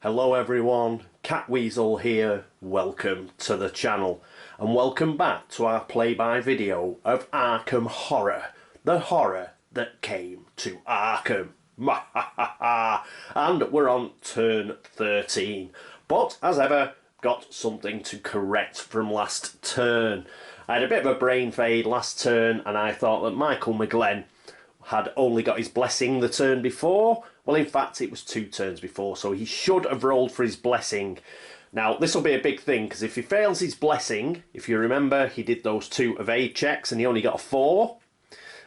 Hello everyone, CatWeazle here, welcome to the channel and welcome back to our play-by video of Arkham Horror, the horror that came to Arkham. And we're on turn 13, but as ever got something to correct from last turn. I had a bit of a brain fade last turn and I thought that Michael McGlenn had only got his blessing the turn before. Well, in fact, it was 2 turns before, so he should have rolled for his blessing. Now, this will be a big thing, because if he fails his blessing, if you remember, he did those 2 evade checks and he only got a 4,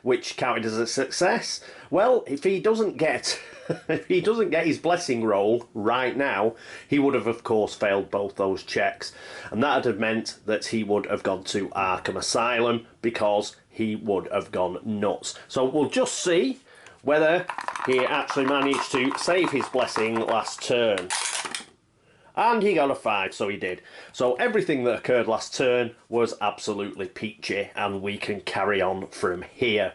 which counted as a success. Well, if he doesn't get if he doesn't get his blessing roll right now, he would have, of course, failed both those checks. And that would have meant that he would have gone to Arkham Asylum, because he would have gone nuts. So we'll just see whether he actually managed to save his blessing last turn. And he got a 5, so he did. So everything that occurred last turn was absolutely peachy, and we can carry on from here.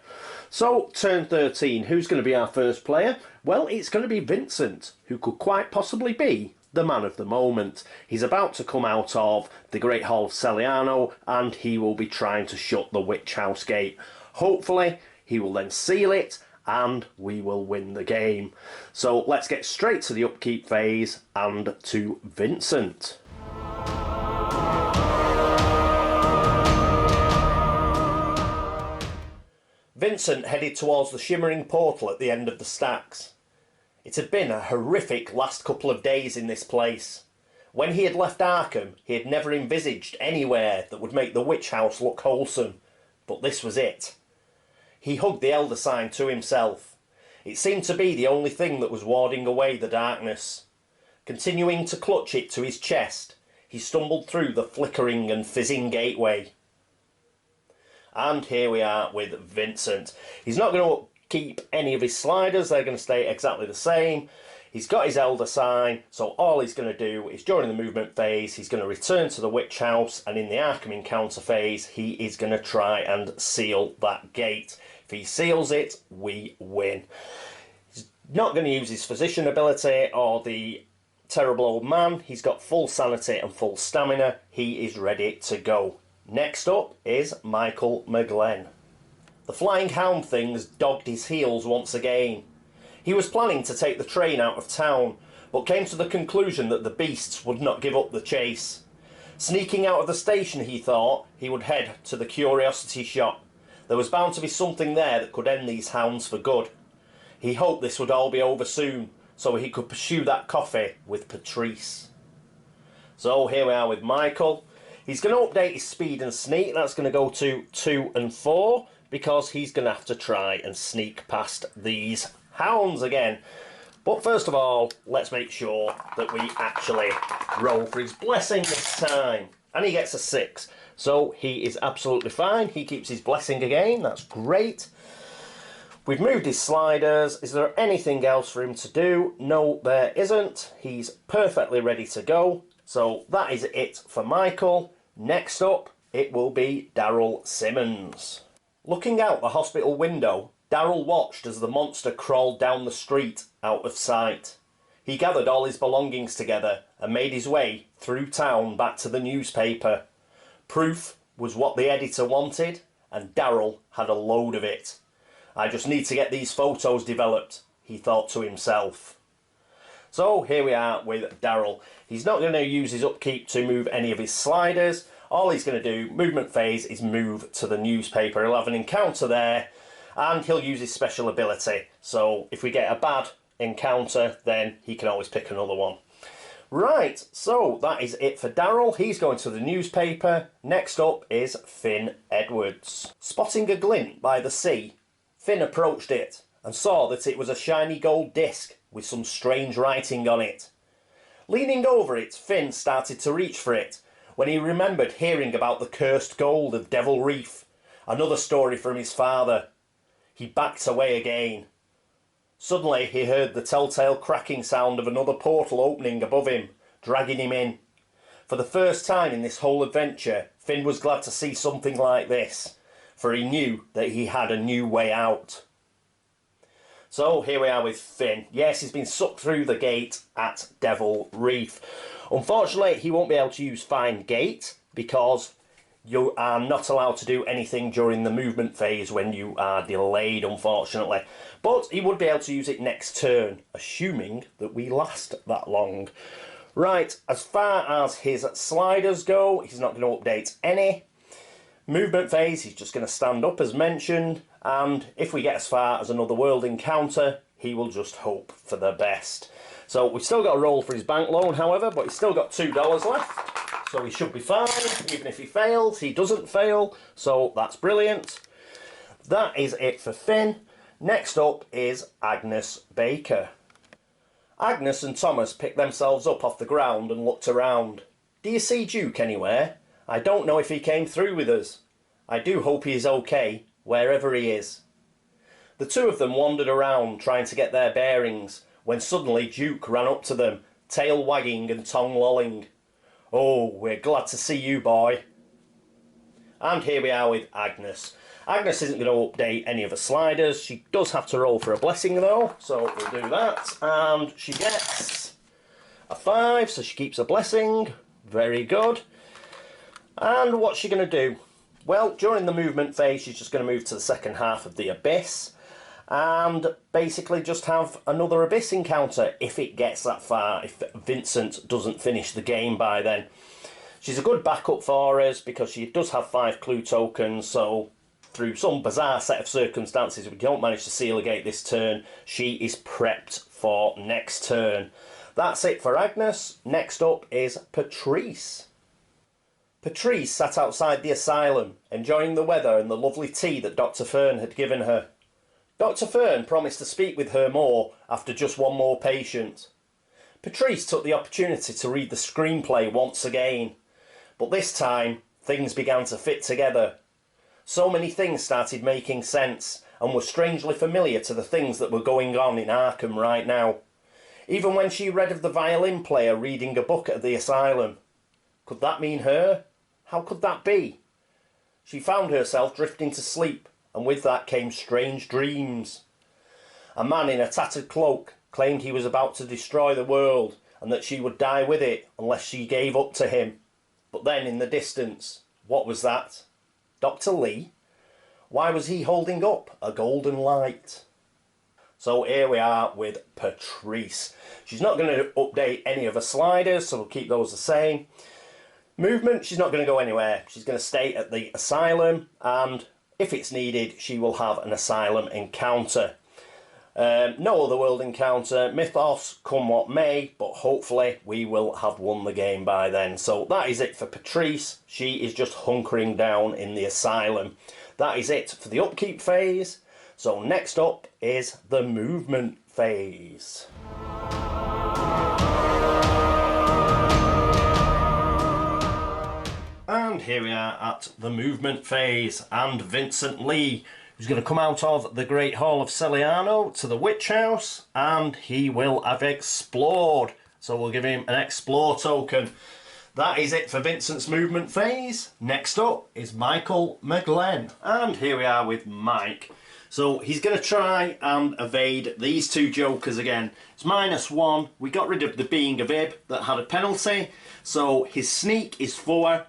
So, turn 13, who's going to be our first player? Well, it's going to be Vincent, who could quite possibly be the man of the moment. He's about to come out of the Great Hall of Celiano, and he will be trying to shut the Witch House gate. Hopefully, he will then seal it, and we will win the game. So let's get straight to the upkeep phase and to Vincent. Vincent headed towards the shimmering portal at the end of the stacks. It had been a horrific last couple of days in this place. When he had left Arkham, he had never envisaged anywhere that would make the Witch House look wholesome, but this was it. He hugged the Elder Sign to himself. It seemed to be the only thing that was warding away the darkness. Continuing to clutch it to his chest, he stumbled through the flickering and fizzing gateway. And here we are with Vincent. He's not going to keep any of his sliders, they're going to stay exactly the same. He's got his Elder Sign, so all he's going to do is during the movement phase, he's going to return to the Witch House, and in the Arkham encounter phase, he is going to try and seal that gate. If he seals it, we win. He's not going to use his physician ability or the terrible old man. He's got full sanity and full stamina. He is ready to go. Next up is Michael McGlenn. The flying hound things dogged his heels once again. He was planning to take the train out of town, but came to the conclusion that the beasts would not give up the chase. Sneaking out of the station, he thought, he would head to the curiosity shop. There was bound to be something there that could end these hounds for good. He hoped this would all be over soon, so he could pursue that KoFi with Patrice. So here we are with Michael. He's going to update his speed and sneak. That's going to go to 2 and 4, because he's going to have to try and sneak past these hounds again. But first of all, let's make sure that we actually roll for his blessing this time. And he gets a 6. So he is absolutely fine. He keeps his blessing again. That's great. We've moved his sliders. Is there anything else for him to do? No, there isn't. He's perfectly ready to go. So that is it for Michael. Next up, it will be Daryl Simmons. Looking out the hospital window, Daryl watched as the monster crawled down the street, out of sight. He gathered all his belongings together and made his way through town back to the newspaper. Proof was what the editor wanted, and Daryl had a load of it. I just need to get these photos developed, he thought to himself. So here we are with Daryl. He's not going to use his upkeep to move any of his sliders. All he's going to do, movement phase, is move to the newspaper. He'll have an encounter there, and he'll use his special ability. So if we get a bad encounter, then he can always pick another one. Right, so that is it for Daryl. He's going to the newspaper. Next up is Finn Edwards. Spotting a glint by the sea, Finn approached it and saw that it was a shiny gold disc with some strange writing on it. Leaning over it, Finn started to reach for it when he remembered hearing about the cursed gold of Devil Reef, another story from his father. He backed away again. Suddenly he heard the telltale cracking sound of another portal opening above him, dragging him in. For the first time in this whole adventure, Finn was glad to see something like this, for he knew that he had a new way out. So here we are with Finn. Yes, he's been sucked through the gate at Devil Reef. Unfortunately, he won't be able to use Find Gate because you are not allowed to do anything during the movement phase when you are delayed, unfortunately. But he would be able to use it next turn, assuming that we last that long. Right, as far as his sliders go, he's not going to update any. Movement phase, he's just going to stand up as mentioned, and if we get as far as another world encounter, he will just hope for the best. So we've still got a roll for his bank loan, however, but he's still got $2 left, so he should be fine. Even if he fails, he doesn't fail, so that's brilliant. That is it for Finn. Next up is Agnes Baker. Agnes and Thomas picked themselves up off the ground and looked around. Do you see Duke anywhere? I don't know if he came through with us. I do hope he is okay, wherever he is. The two of them wandered around trying to get their bearings, when suddenly Duke ran up to them, tail wagging and tongue lolling. Oh, we're glad to see you, boy. And here we are with Agnes. Agnes isn't going to update any of her sliders. She does have to roll for a blessing though, so we'll do that. And she gets a 5, so she keeps a blessing. Very good. And what's she going to do? Well, during the movement phase, she's just going to move to the second half of the Abyss and basically just have another Abyss encounter if it gets that far, if Vincent doesn't finish the game by then. She's a good backup for us because she does have 5 clue tokens, so through some bizarre set of circumstances, if we don't manage to seal a gate this turn, she is prepped for next turn. That's it for Agnes. Next up is Patrice. Patrice sat outside the asylum, enjoying the weather and the lovely tea that Dr. Fern had given her. Dr. Fern promised to speak with her more after just one more patient. Patrice took the opportunity to read the screenplay once again, but this time things began to fit together. So many things started making sense and were strangely familiar to the things that were going on in Arkham right now. Even when she read of the violin player reading a book at the asylum. Could that mean her? How could that be? She found herself drifting to sleep, and with that came strange dreams. A man in a tattered cloak claimed he was about to destroy the world, and that she would die with it unless she gave up to him. But then in the distance, what was that? Dr. Lee? Why was he holding up a golden light? So here we are with Patrice. She's not going to update any of her sliders, so we'll keep those the same. Movement, she's not going to go anywhere. She's going to stay at the asylum, and if it's needed, she will have an asylum encounter. No other world encounter. Mythos, come what may, but hopefully we will have won the game by then. So that is it for Patrice. She is just hunkering down in the asylum. That is it for the upkeep phase. So next up is the movement phase. And here we are at the movement phase, and Vincent Lee, who's going to come out of the Great Hall of Celiano to the Witch House, and he will have explored. So we'll give him an explore token. That is it for Vincent's movement phase. Next up is Michael McGlenn, and here we are with Mike. So he's going to try and evade these two jokers again. It's -1. We got rid of the being a Vib that had a penalty, so his sneak is 4.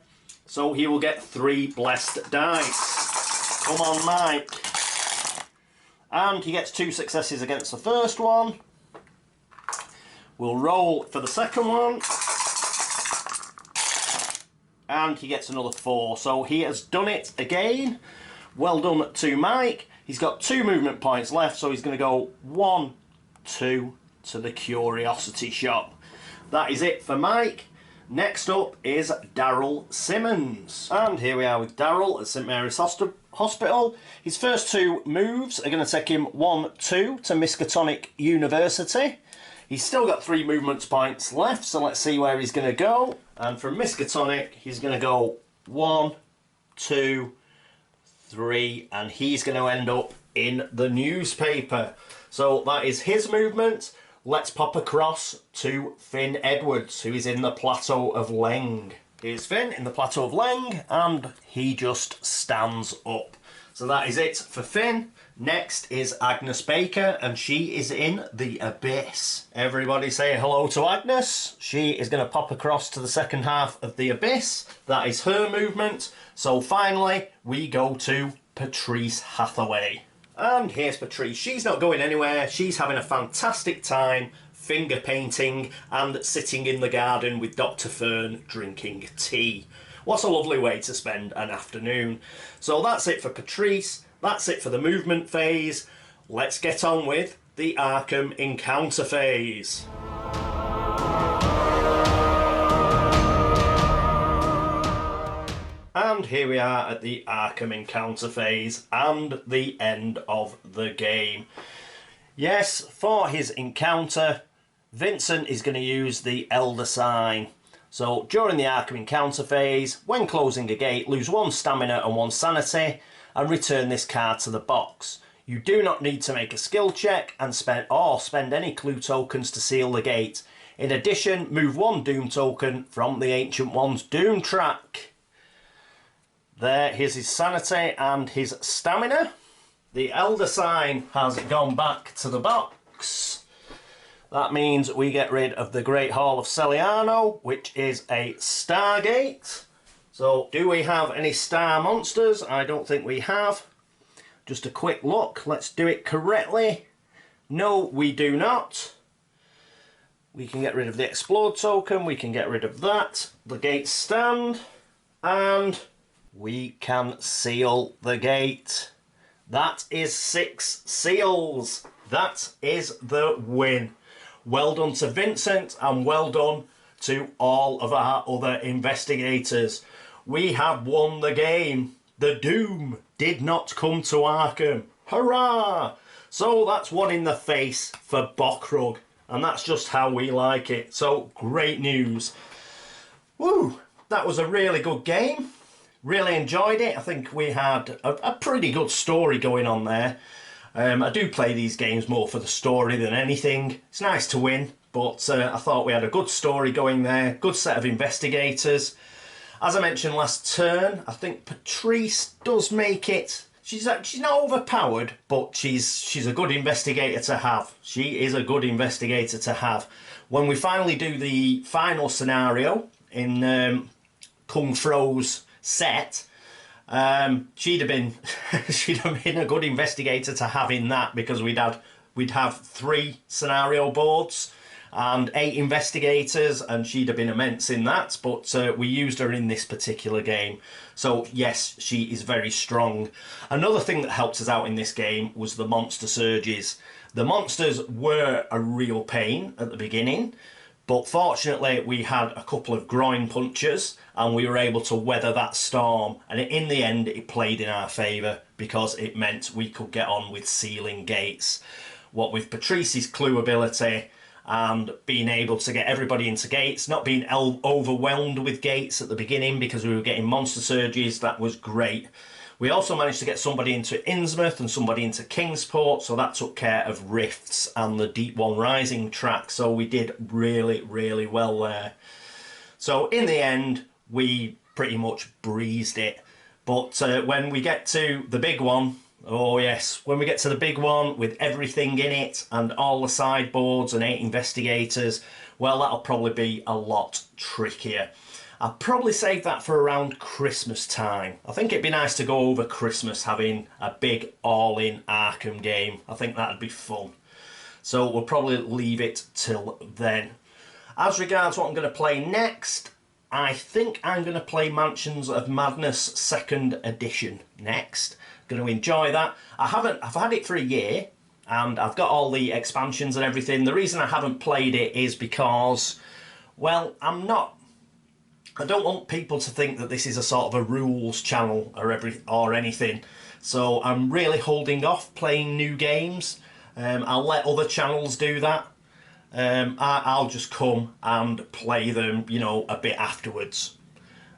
So he will get 3 blessed dice. Come on, Mike. And he gets 2 successes against the first one. We'll roll for the second one. And he gets another 4. So he has done it again. Well done to Mike. He's got 2 movement points left, so he's going to go 1, 2 to the Curiosity Shop. That is it for Mike. Next up is Daryl Simmons. And here we are with Daryl at St Mary's Hospital. His first 2 moves are going to take him 1, 2 to Miskatonic University. He's still got 3 movement points left, so let's see where he's going to go. And from Miskatonic, he's going to go 1, 2, 3, and he's going to end up in the newspaper. So that is his movement. Let's pop across to Finn Edwards, who is in the Plateau of Leng. Here's Finn in the Plateau of Leng, and he just stands up. So that is it for Finn. Next is Agnes Baker, and she is in the Abyss. Everybody say hello to Agnes. She is going to pop across to the second half of the Abyss. That is her movement. So finally, we go to Patrice Hathaway. And here's Patrice. She's not going anywhere. She's having a fantastic time finger painting and sitting in the garden with Dr. Fern drinking tea. What a lovely way to spend an afternoon. So that's it for Patrice. That's it for the movement phase. Let's get on with the Arkham encounter phase. And here we are at the Arkham encounter phase and the end of the game. Yes, for his encounter, Vincent is going to use the Elder Sign. So during the Arkham encounter phase, when closing a gate, lose 1 stamina and 1 sanity and return this card to the box. You do not need to make a skill check and spend any clue tokens to seal the gate. In addition, move 1 Doom token from the Ancient One's Doom track. Here's his sanity and his stamina. The Elder Sign has gone back to the box. That means we get rid of the Great Hall of Celiano, which is a Stargate. So, do we have any star monsters? I don't think we have. Just a quick look. Let's do it correctly. No, we do not. We can get rid of the Explode token. We can get rid of that. The gates stand. And we can seal the gate. That is 6 seals. That is the win. Well done to Vincent and well done to all of our other investigators. We have won the game. The doom did not come to Arkham. Hurrah! So that's one in the face for Bockrug, and that's just how we like it. So great news. Woo! That was a really good game. Really enjoyed it. I think we had a pretty good story going on there. I do play these games more for the story than anything. It's nice to win, but I thought we had a good story going there. Good set of investigators. As I mentioned last turn, I think Patrice does make it. She's not overpowered, but she's a good investigator to have. She is a good investigator to have. When we finally do the final scenario in Kung Fro's set, she'd have been a good investigator to have in that, because we'd have 3 scenario boards and 8 investigators, and she'd have been immense in that. But we used her in this particular game, so yes, she is very strong. Another thing that helped us out in this game was the monster surges. The monsters were a real pain at the beginning, but fortunately we had a couple of groin punchers and we were able to weather that storm, and in the end it played in our favour because it meant we could get on with sealing gates. What with Patrice's clue ability and being able to get everybody into gates, not being overwhelmed with gates at the beginning because we were getting monster surges, that was great. We also managed to get somebody into Innsmouth and somebody into Kingsport, so that took care of Rifts and the Deep One Rising track, so we did really, really well there. So in the end, we pretty much breezed it. But when we get to the big one, oh yes, when we get to the big one with everything in it and all the sideboards and 8 investigators, well, that'll probably be a lot trickier. I'll probably save that for around Christmas time. I think it'd be nice to go over Christmas having a big all-in Arkham game. I think that'd be fun. So we'll probably leave it till then. As regards what I'm going to play next, I think I'm going to play Mansions of Madness 2nd Edition next. Going to enjoy that. I've had it for a year and I've got all the expansions and everything. The reason I haven't played it is because, well, I don't want people to think that this is a sort of a rules channel or anything. So I'm really holding off playing new games. I'll let other channels do that. I'll just come and play them, you know, a bit afterwards.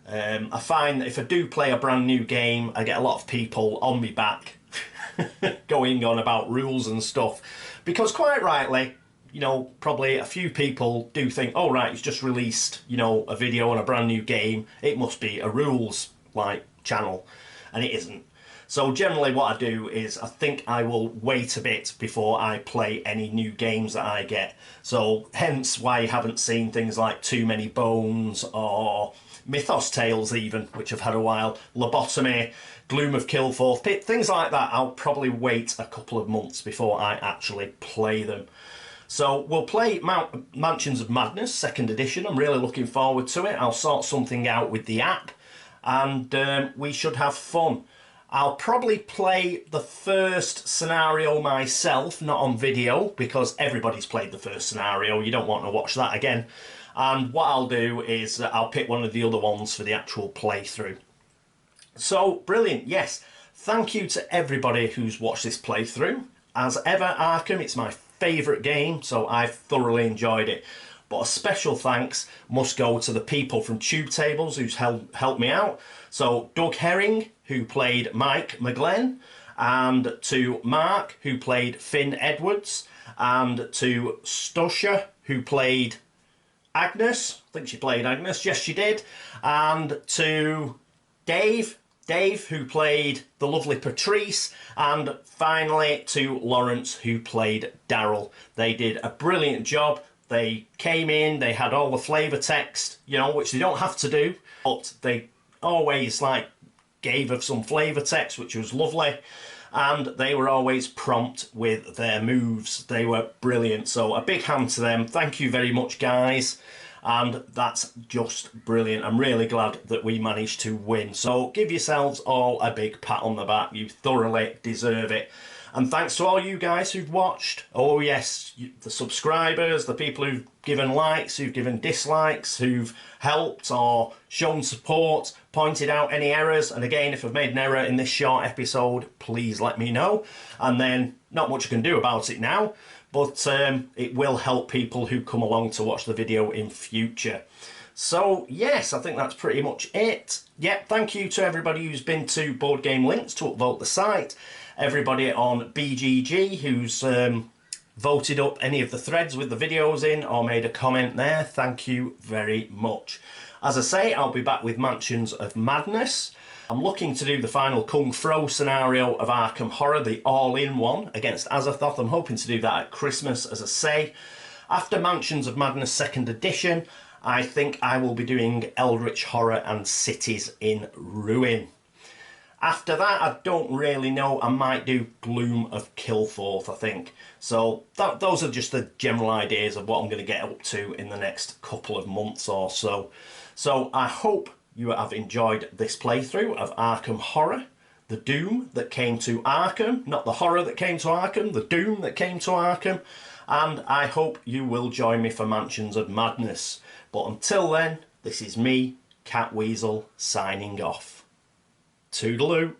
I find that if I do play a brand new game, I get a lot of people on me back going on about rules and stuff. Because quite rightly, you know, probably a few people do think, oh right, it's just released, you know, a video on a brand new game, it must be a rules like channel, and it isn't. So generally what I do is I think I will wait a bit before I play any new games that I get. So hence why you haven't seen things like Too Many Bones or Mythos Tales even, which I've had a while, Lobotomy, Gloom of Kilforth Pit, things like that. I'll probably wait a couple of months before I actually play them. So we'll play Mansions of Madness 2nd edition. I'm really looking forward to it. I'll sort something out with the app and we should have fun. I'll probably play the first scenario myself, not on video, because everybody's played the first scenario. You don't want to watch that again. And what I'll do is I'll pick one of the other ones for the actual playthrough. So, brilliant, yes. Thank you to everybody who's watched this playthrough. As ever, Arkham, it's my favourite game, so I've thoroughly enjoyed it. But a special thanks must go to the people from Tube Tables who's helped me out. So Doug Herring, who played Mike McGlenn, and to Mark, who played Finn Edwards, and to Stusha, who played Agnes. I think she played Agnes. Yes, she did. And to Dave, who played the lovely Patrice, and finally to Lawrence, who played Daryl. They did a brilliant job. They came in, they had all the flavour text, you know, which they don't have to do, but they always gave us some flavour text, which was lovely, and they were always prompt with their moves. They were brilliant, so a big hand to them. Thank you very much, guys. And that's just brilliant. I'm really glad that we managed to win. So give yourselves all a big pat on the back. You thoroughly deserve it. And thanks to all you guys who've watched. Oh yes, the subscribers, the people who've given likes, who've given dislikes, who've helped or shown support, pointed out any errors. And again, if I've made an error in this short episode, please let me know. And then not much I can do about it now, but it will help people who come along to watch the video in future. So yes, I think that's pretty much it. Yeah, thank you to everybody who's been to Board Game Links to upvote the site. Everybody on BGG who's voted up any of the threads with the videos in or made a comment there, thank you very much. As I say, I'll be back with Mansions of Madness. I'm looking to do the final Kung Fro scenario of Arkham Horror, the all-in one, against Azathoth. I'm hoping to do that at Christmas, as I say. After Mansions of Madness 2nd edition, I think I will be doing Eldritch Horror and Cities in Ruin. After that, I don't really know. I might do Gloom of Kilforth, I think. So those are just the general ideas of what I'm going to get up to in the next couple of months or so. So I hope you have enjoyed this playthrough of Arkham Horror, the doom that came to Arkham, not the horror that came to Arkham, the doom that came to Arkham. And I hope you will join me for Mansions of Madness. But until then, this is me, CatWeazle, signing off. Toodaloo.